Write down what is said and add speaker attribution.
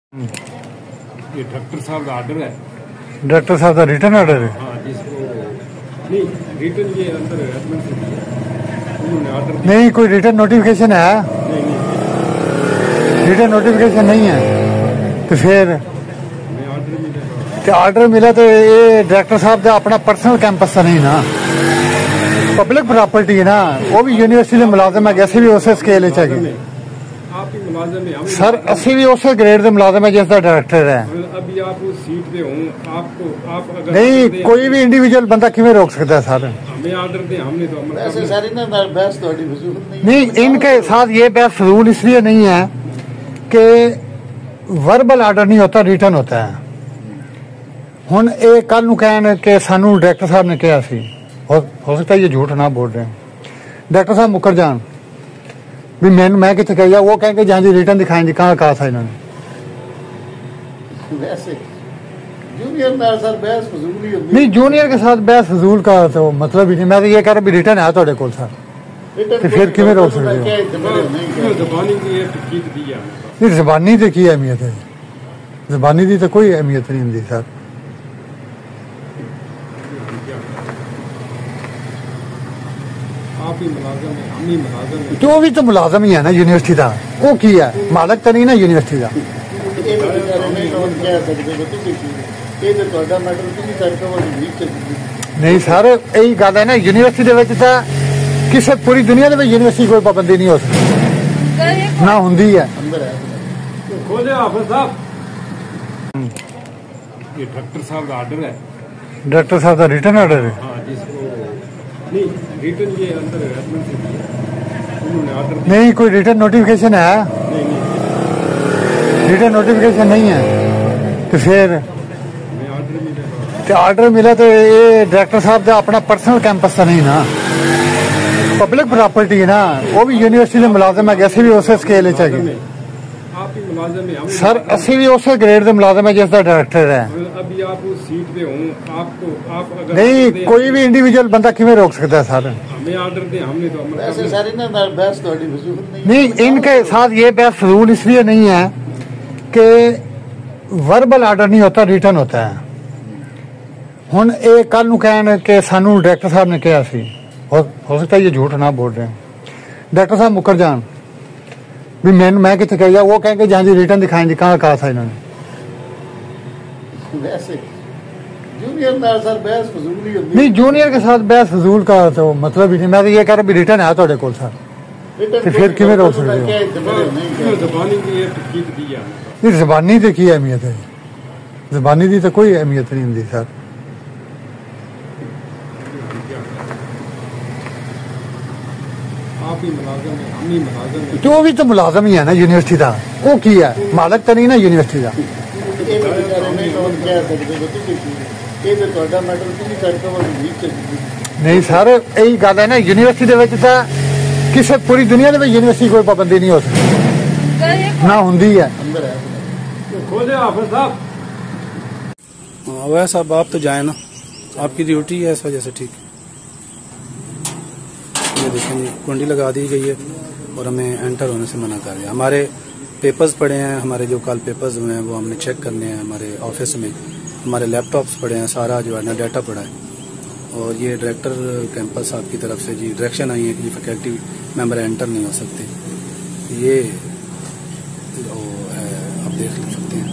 Speaker 1: ये डॉक्टर साहब का ऑर्डर है।
Speaker 2: डॉक्टर साहब का रिटर्न ऑर्डर है।
Speaker 1: हाँ, जिसको नहीं रिटर्न ये अंदर एडमिट से उन्होंने ऑर्डर
Speaker 2: नहीं, कोई रिटर्न नोटिफिकेशन है?
Speaker 1: नहीं
Speaker 2: रिटर्न नोटिफिकेशन नहीं है तो फिर ऑर्डर मिला तो ये डायरेक्टर साहब का अपना पर्सनल कैंपस तो नहीं ना, पब्लिक प्रॉपर्टी है ना, वो भी यूनिवर्सिटी के मुलाजिम है, जैसे भी उस स्केल चाहिए।
Speaker 1: आप ही मुलाजिम है
Speaker 2: सर, असि भी उस ग्रेड के मुलाजिम है जिसका डायरेक्टर है।
Speaker 1: अभी आप उस सीट पे हो, आपको आप अगर
Speaker 2: नहीं, कोई भी इंडिविजुअल बंदा किमें रोक सकता है सर?
Speaker 1: हमें ऑर्डर दे, हमने तो
Speaker 2: नहीं, इनके साथ ये बहस फजूल इसलिए नहीं है कि वर्बल ऑर्डर नहीं होता, रिटर्न होता है। हुण ये कल नूं कहण कि सानू डायरेक्टर साहब ने कहा सी, हो सकता है ये झूठ ना बोल रहे हैं, डायरेक्टर साहब मुकर जान भी मैं कितने कह, वो कहेंगे जहाँ जी रिटर्न दिखाएंगे, कहाँ कहा था इन्होंने?
Speaker 3: वैसे जूनियर सर बहस फजूल ही होती है।
Speaker 2: नहीं, जूनियर के साथ बहस फजूल का तो मतलब ही नहीं। मैं तो ये कह रहा भी रिटर्न है थोड़े को सर, तो फिर किमें रोक सकते हो?
Speaker 1: जबानी की एक टिकट दी है।
Speaker 2: नहीं, जबानी तो की अहमियत है? जबानी की तो कोई अहमियत नहीं होती सर।
Speaker 1: आप ही मुलाजिम है, हम ही मुलाजिम है।
Speaker 2: तो भी तो मुलाजम ही है ना यूनिवर्सिटी का, वो की है मालक तो नहीं ना यूनिवर्सिटी का। नहीं सर, यही गल है ना, यूनिवर्सिटी किसी पूरी दुनिया में यूनिवर्सिटी कोई पाबंदी नहीं हो सकती ना होंगी है।
Speaker 1: खोले हाफिज साहब, ये डॉक्टर साहब का ऑर्डर है।
Speaker 2: डॉक्टर साहब का रिटर्न ऑर्डर है।
Speaker 1: हाँ, जिसको नहीं रिटर्न ये अंदर एडमिट से उन्होंने ऑर्डर
Speaker 2: नहीं, कोई रिटर्न नोटिफिकेशन है?
Speaker 1: नहीं
Speaker 2: रिटर्न नोटिफिकेशन नहीं है तो फिर ऑर्डर मिला तो ये डायरेक्टर साहब का अपना पर्सनल कैंपस तो नहीं ना, पब्लिक प्रॉपर्टी है ना, वो भी यूनिवर्सिटी के मुलाजिम है, जैसे भी उस स्केल चाहिए।
Speaker 1: आप ही मुलाजिम है
Speaker 2: सर, असि भी उस ग्रेड के मुलाजिम है जिसका डायरेक्टर है।
Speaker 1: अभी आप उस सीट पे हो, आपको आप अगर
Speaker 2: नहीं, कोई भी इंडिविजुअल बंदा किमें रोक सकता है सर?
Speaker 1: हमें ऑर्डर दे, हमने तो
Speaker 3: वैसे सारी ना बहस थोड़ी फजूल
Speaker 2: नहीं, इनके साथ ये बहस फजूल इसलिए नहीं है कि वर्बल ऑर्डर नहीं होता, रिटर्न होता है। हुण ये कल नूं कहण कि सानू डायरेक्टर साहब ने कहा सी, हो सकता है ये झूठ ना बोल रहे हैं, डायरेक्टर साहब मुकर जान भी मैं कितने कह, वो कहेंगे जहाँ जी रिटर्न दिखाएंगे, कहाँ कहा था इन्होंने?
Speaker 3: वैसे जूनियर सर बहस फजूल ही होती है।
Speaker 2: नहीं, जूनियर के साथ बहस फजूल का तो मतलब ही नहीं। मैं तो ये कह रहा भी रिटर्न है थोड़े को सर, तो फिर किमें रोक सकते हो?
Speaker 1: जबानी की एक टिकट दी है।
Speaker 2: नहीं, जबानी तो की अहमियत है? जबानी की तो कोई अहमियत नहीं होती सर।
Speaker 1: आप ही मुलाजिम है, हम ही मुलाजिम है।
Speaker 2: तो भी तो मुलाजिम ही है ना यूनिवर्सिटी का, वो की है मालक तो नहीं ना यूनिवर्सिटी का। नहीं सर, यही गल है ना, यूनिवर्सिटी किसी पूरी दुनिया में यूनिवर्सिटी कोई पाबंदी नहीं हो सकती ना होंगी है।
Speaker 1: खोले हाफिज साहब,
Speaker 4: वह साहब आप तो जाए ना, आपकी ड्यूटी है इस वजह से। ठीक, ये देखें जी, कुंडी लगा दी गई है और हमें एंटर होने से मना कर दिया। हमारे पेपर्स पड़े हैं, हमारे जो कल पेपर्स हुए हैं वो हमने चेक करने हैं हमारे ऑफिस में, हमारे लैपटॉप्स पड़े हैं, सारा जो है ना डाटा पड़ा है। और ये डायरेक्टर कैंपस साहब की तरफ से जी डायरेक्शन आई है कि फैकल्टी मेंबर एंटर नहीं हो सकते। ये आप देख सकते हैं।